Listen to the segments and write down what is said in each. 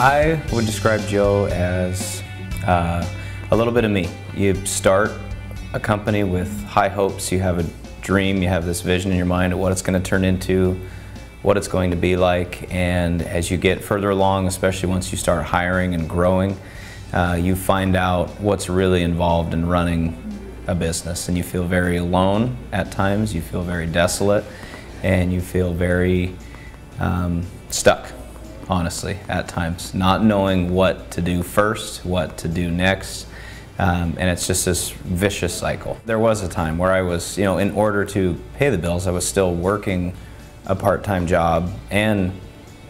I would describe Joe as a little bit of me. You start a company with high hopes, you have a dream, you have this vision in your mind of what it's going to turn into, what it's going to be like, and as you get further along, especially once you start hiring and growing, you find out what's really involved in running a business, and you feel very alone at times, you feel very desolate, and you feel very stuck, honestly, at times, not knowing what to do first, what to do next, and it's just this vicious cycle. There was a time where I was, in order to pay the bills, I was still working a part-time job and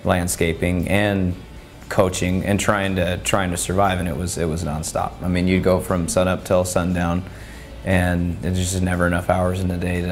landscaping and coaching and trying to survive, and it was nonstop. I mean, you'd go from sun up till sundown, and there's just never enough hours in the day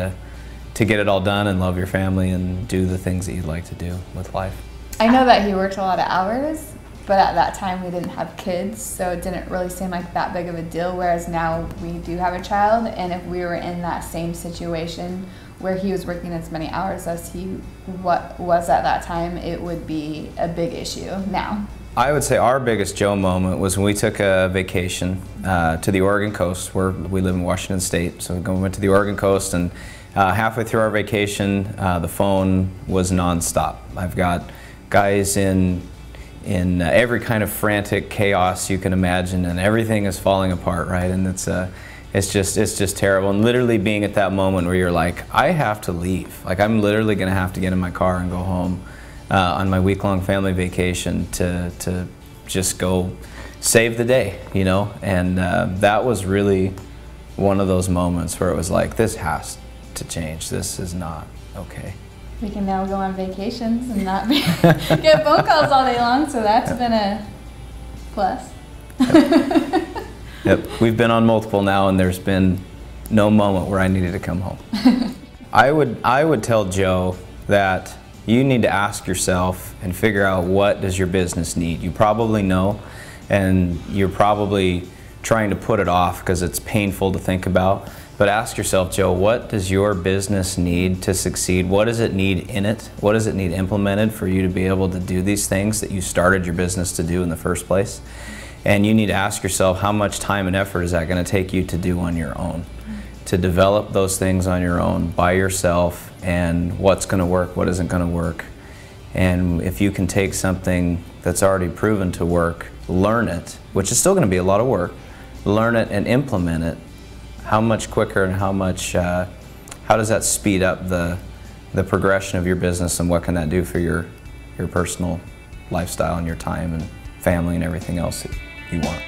to get it all done and love your family and do the things that you'd like to do with life. I know that he worked a lot of hours, but at that time we didn't have kids, so it didn't really seem like that big of a deal, whereas now we do have a child, and if we were in that same situation where he was working as many hours as he was at that time, it would be a big issue now. I would say our biggest Joe moment was when we took a vacation to the Oregon coast, where we live in Washington State, so we went to the Oregon coast, and halfway through our vacation, the phone was nonstop. I've got guys in every kind of frantic chaos you can imagine, and everything is falling apart, right? And it's just terrible. And literally being at that moment where you're like, I have to leave. Like, I'm literally going to have to get in my car and go home on my week-long family vacation to just go save the day, And that was really one of those moments where it was like, this has to change. This is not okay. We can now go on vacations and not get phone calls all day long, so that's been a plus. Yep, we've been on multiple now, and there's been no moment where I needed to come home. I would tell Joe that you need to ask yourself and figure out, what does your business need? You probably know, and you're probably trying to put it off because it's painful to think about. But ask yourself, Joe, what does your business need to succeed? What does it need in it? What does it need implemented for you to be able to do these things that you started your business to do in the first place? And you need to ask yourself, how much time and effort is that going to take you to do on your own? To develop those things on your own, by yourself, and what's going to work, what isn't going to work. And if you can take something that's already proven to work, learn it, which is still going to be a lot of work, learn it and implement it, how much quicker and how does that speed up the progression of your business, and what can that do for your personal lifestyle and your time and family and everything else that you want?